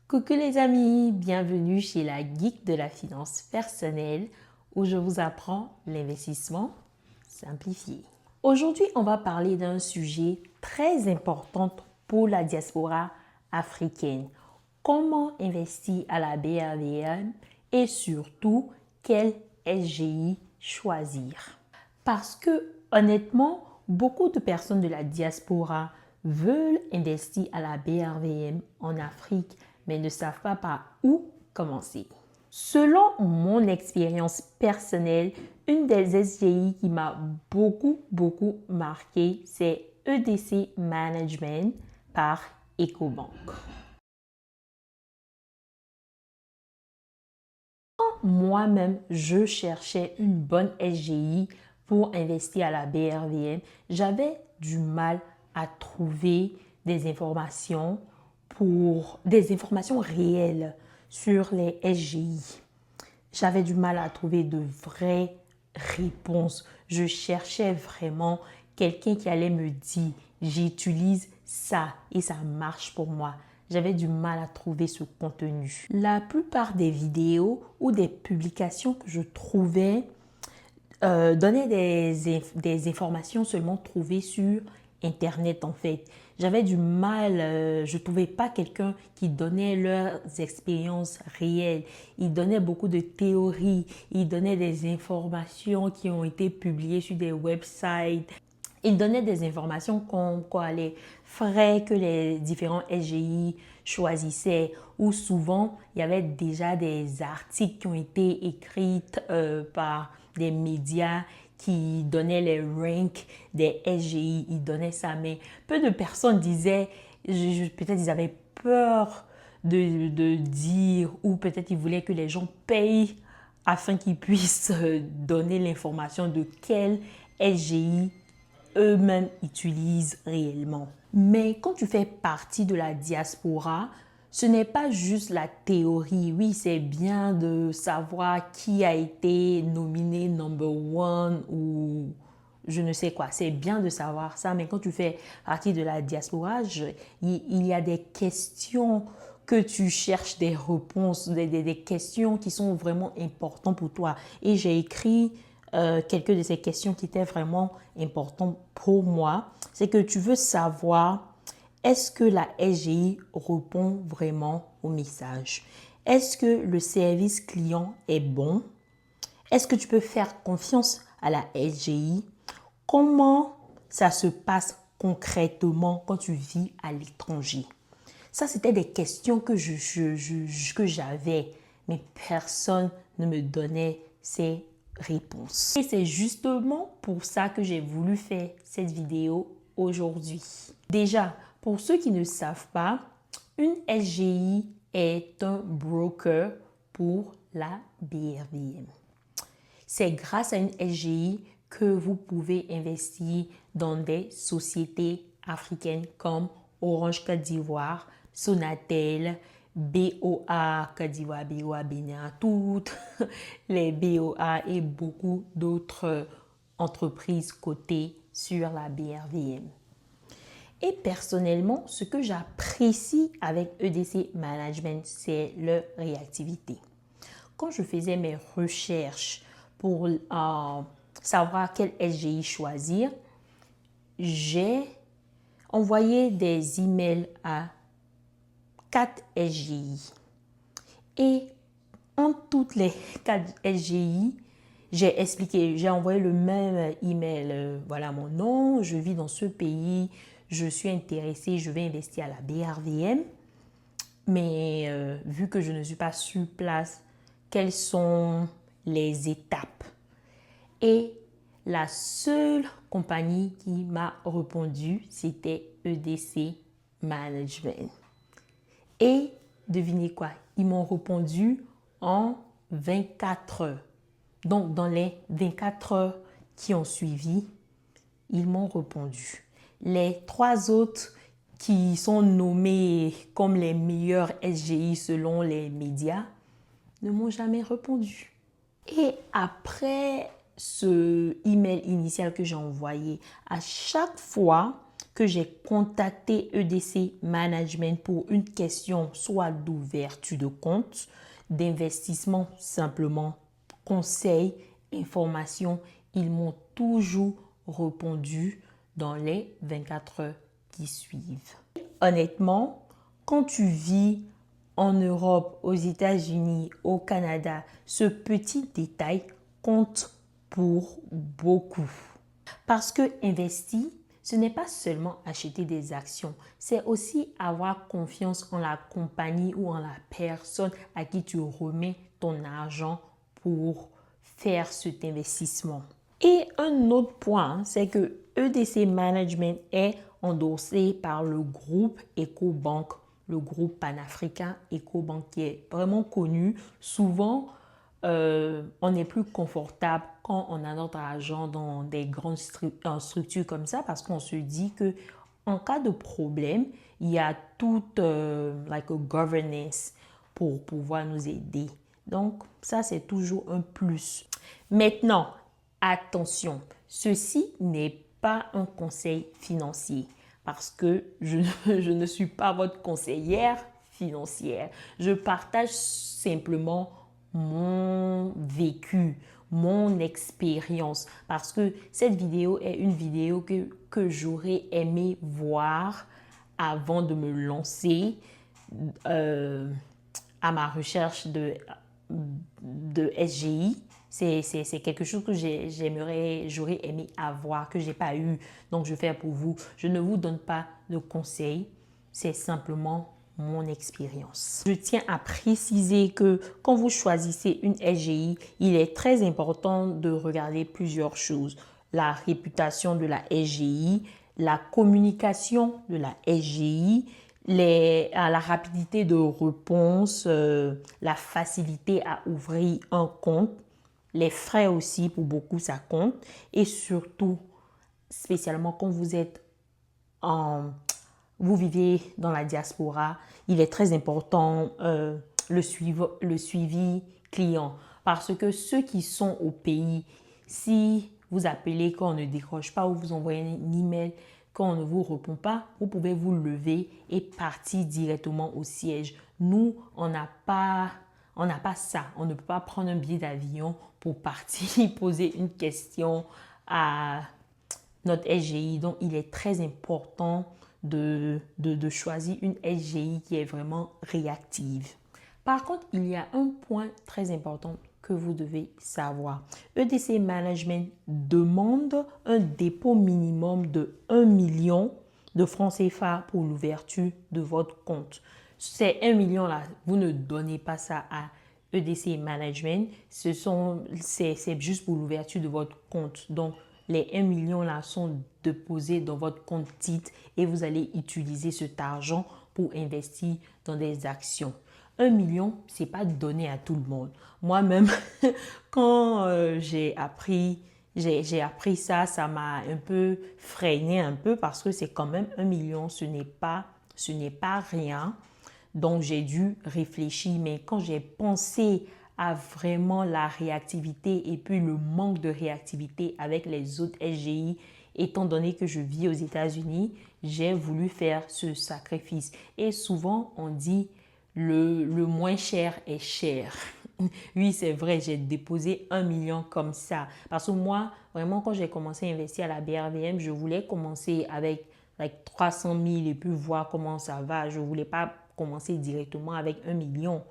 Coucou les amis, bienvenue chez la Geek de la finance personnelle où je vous apprends l'investissement simplifié. Aujourd'hui, on va parler d'un sujet très important pour la diaspora africaine. Comment investir à la BRVM et surtout quel SGI choisir. Parce que honnêtement, beaucoup de personnes de la diaspora veulent investir à la BRVM en Afrique mais ne savent pas par où commencer. Selon mon expérience personnelle, une des SGI qui m'a beaucoup marqué, c'est EDC Management par Ecobank. Quand moi-même, je cherchais une bonne SGI pour investir à la BRVM, j'avais du mal à trouver des informations réelles sur les SGI. J'avais du mal à trouver de vraies réponses. Je cherchais vraiment quelqu'un qui allait me dire j'utilise ça et ça marche pour moi. J'avais du mal à trouver ce contenu. La plupart des vidéos ou des publications que je trouvais donnaient des informations seulement trouvées sur Internet en fait. J'avais du mal, je ne trouvais pas quelqu'un qui donnait leurs expériences réelles. Ils donnaient beaucoup de théories, ils donnaient des informations qui ont été publiées sur des websites. Ils donnaient des informations comme quoi les frais que les différents SGI choisissaient ou souvent il y avait déjà des articles qui ont été écrits par des médias qui donnaient les ranks des SGI, ils donnaient ça, mais peu de personnes disaient, peut-être ils avaient peur de dire ou peut-être ils voulaient que les gens payent afin qu'ils puissent donner l'information de quel SGI eux-mêmes utilisent réellement. Mais quand tu fais partie de la diaspora, ce n'est pas juste la théorie. Oui, c'est bien de savoir qui a été nominé number one ou je ne sais quoi. C'est bien de savoir ça, mais quand tu fais partie de la diaspora, il y a des questions que tu cherches des réponses, des questions qui sont vraiment importantes pour toi. Et j'ai écrit quelques de ces questions qui étaient vraiment importantes pour moi. C'est que tu veux savoir, est-ce que la SGI répond vraiment au message? Est-ce que le service client est bon? Est-ce que tu peux faire confiance à la SGI? Comment ça se passe concrètement quand tu vis à l'étranger? Ça, c'était des questions que j'avais, mais personne ne me donnait ces réponses. Et c'est justement pour ça que j'ai voulu faire cette vidéo aujourd'hui. Déjà, pour ceux qui ne savent pas, une SGI est un broker pour la BRVM. C'est grâce à une SGI que vous pouvez investir dans des sociétés africaines comme Orange Côte d'Ivoire, Sonatel, BOA Côte d'Ivoire, BOA Bénin, toutes les BOA et beaucoup d'autres entreprises cotées sur la BRVM. Et personnellement, ce que j'apprécie avec EDC Management, c'est leur réactivité. Quand je faisais mes recherches pour savoir quel SGI choisir, j'ai envoyé des emails à 4 SGI. Et en toutes les 4 SGI, j'ai expliqué, j'ai envoyé le même email. Voilà mon nom, je vis dans ce pays, je suis intéressée, je vais investir à la BRVM. Mais vu que je ne suis pas sur place, quelles sont les étapes? Et la seule compagnie qui m'a répondu, c'était EDC Management. Et devinez quoi? Ils m'ont répondu en 24 heures. Donc, dans les 24 heures qui ont suivi, ils m'ont répondu. Les 3 autres qui sont nommés comme les meilleurs SGI selon les médias ne m'ont jamais répondu. Et après ce email initial que j'ai envoyé, à chaque fois que j'ai contacté EDC Management pour une question soit d'ouverture de compte, d'investissement simplement, conseils, informations, ils m'ont toujours répondu dans les 24 heures qui suivent. Honnêtement, quand tu vis en Europe, aux États-Unis, au Canada, ce petit détail compte pour beaucoup. Parce que investir, ce n'est pas seulement acheter des actions, c'est aussi avoir confiance en la compagnie ou en la personne à qui tu remets ton argent pour faire cet investissement. Et un autre point, c'est que EDC Management est endossé par le groupe Ecobank, le groupe panafricain Ecobank qui est vraiment connu. Souvent, on est plus confortable quand on a notre argent dans des grandes structures comme ça parce qu'on se dit que en cas de problème, il y a toute like a governance pour pouvoir nous aider. Donc, ça, c'est toujours un plus. Maintenant, attention, ceci n'est pas un conseil financier parce que je ne suis pas votre conseillère financière. Je partage simplement mon vécu, mon expérience parce que cette vidéo est une vidéo que j'aurais aimé voir avant de me lancer à ma recherche de SGI. C'est quelque chose que j'aurais aimé avoir, que je n'ai pas eu. Donc, je fais pour vous. Je ne vous donne pas de conseils. C'est simplement mon expérience. Je tiens à préciser que quand vous choisissez une SGI, il est très important de regarder plusieurs choses. La réputation de la SGI, la communication de la SGI, la rapidité de réponse, la facilité à ouvrir un compte, les frais aussi, pour beaucoup, ça compte. Et surtout, spécialement quand vous vivez dans la diaspora, il est très important le suivi client. Parce que ceux qui sont au pays, si vous appelez quand on ne décroche pas ou vous envoyez un email, quand on ne vous répond pas, vous pouvez vous lever et partir directement au siège. Nous, on n'a pas ça. On ne peut pas prendre un billet d'avion pour partir poser une question à notre SGI. Donc, il est très important de choisir une SGI qui est vraiment réactive. Par contre, il y a un point très important que vous devez savoir. EDC Management demande un dépôt minimum de 1 million de francs CFA pour l'ouverture de votre compte. Ces 1 million là, vous ne donnez pas ça à EDC Management. C'est juste pour l'ouverture de votre compte. Donc, les 1 million là sont déposés dans votre compte titre et vous allez utiliser cet argent pour investir dans des actions. 1 million, ce n'est pas donné à tout le monde. Moi-même, quand j'ai appris ça, ça m'a un peu freiné un peu parce que c'est quand même 1 million, ce n'est pas rien. Donc, j'ai dû réfléchir, mais quand j'ai pensé à vraiment la réactivité et puis le manque de réactivité avec les autres SGI, étant donné que je vis aux États-Unis, j'ai voulu faire ce sacrifice. Et souvent, on dit le moins cher est cher. Oui, c'est vrai, j'ai déposé 1 million comme ça. Parce que moi, vraiment, quand j'ai commencé à investir à la BRVM, je voulais commencer avec 300 000 et puis voir comment ça va. Je ne voulais pas commencer directement avec 1 million.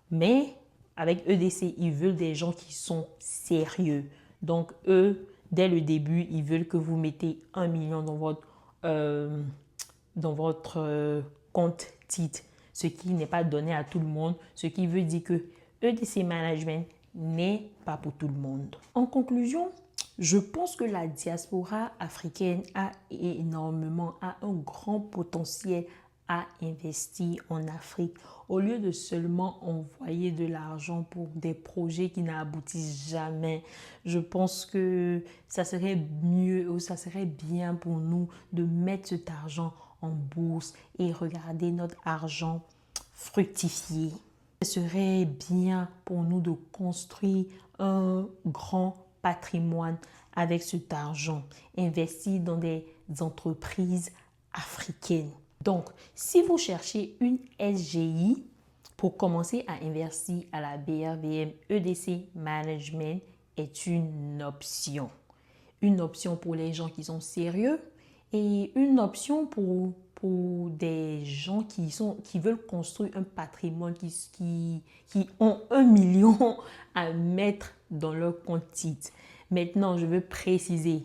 Mais avec EDC, ils veulent des gens qui sont sérieux. Donc, eux, dès le début, ils veulent que vous mettez 1 million dans votre compte titre, ce qui n'est pas donné à tout le monde, ce qui veut dire que EDC Management n'est pas pour tout le monde. En conclusion, je pense que la diaspora africaine a un grand potentiel à investir en Afrique au lieu de seulement envoyer de l'argent pour des projets qui n'aboutissent jamais. Je pense que ça serait mieux ou ça serait bien pour nous de mettre cet argent en bourse et regarder notre argent fructifier. Ce serait bien pour nous de construire un grand patrimoine avec cet argent, investir dans des entreprises africaine. Donc, si vous cherchez une SGI pour commencer à investir à la BRVM, EDC Management est une option. Une option pour les gens qui sont sérieux et une option pour des gens qui veulent construire un patrimoine, qui ont 1 million à mettre dans leur compte titre. Maintenant, je veux préciser,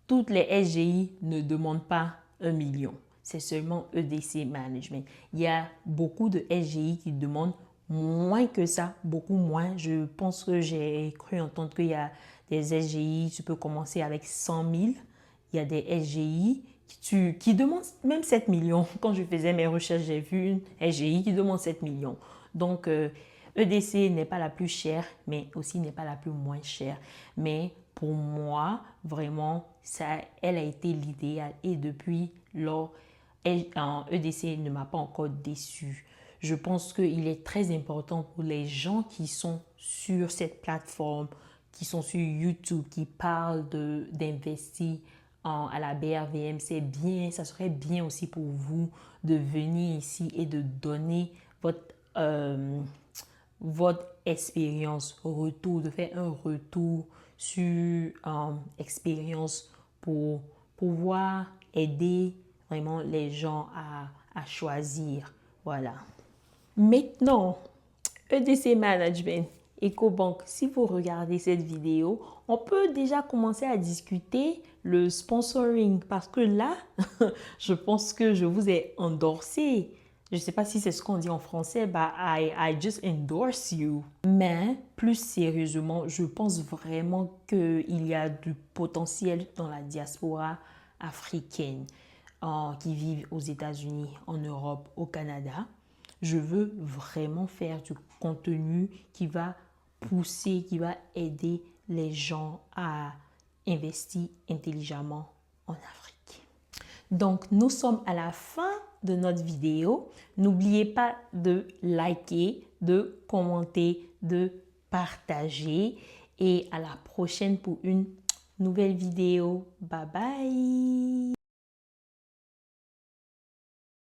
toutes les SGI ne demandent pas 1 million. C'est seulement EDC Management. Il y a beaucoup de SGI qui demandent moins que ça, beaucoup moins. Je pense que j'ai cru entendre qu'il y a des SGI, tu peux commencer avec 100 000. Il y a des SGI qui demandent même 7 millions. Quand je faisais mes recherches, j'ai vu une SGI qui demande 7 millions. Donc, EDC n'est pas la plus chère, mais aussi n'est pas la plus moins chère. Mais pour moi, vraiment, elle a été l'idéal. Et depuis lors, EDC ne m'a pas encore déçu. Je pense qu'il est très important pour les gens qui sont sur cette plateforme, qui sont sur YouTube, qui parlent d'investir à la BRVM. C'est bien, ça serait bien aussi pour vous de venir ici et de donner votre expérience, retour, de faire un retour sur expérience pour pouvoir aider vraiment les gens à choisir. Voilà. Maintenant, EDC Management, EcoBank, si vous regardez cette vidéo, on peut déjà commencer à discuter le sponsoring parce que là, je pense que je vous ai endorsé. Je ne sais pas si c'est ce qu'on dit en français, but I just endorse you. Mais plus sérieusement, je pense vraiment qu'il y a du potentiel dans la diaspora africaine qui vivent aux États-Unis, en Europe, au Canada. Je veux vraiment faire du contenu qui va pousser, qui va aider les gens à investir intelligemment en Afrique. Donc, nous sommes à la fin de notre vidéo. N'oubliez pas de liker, de commenter, de partager. Et à la prochaine pour une nouvelle vidéo. Bye bye!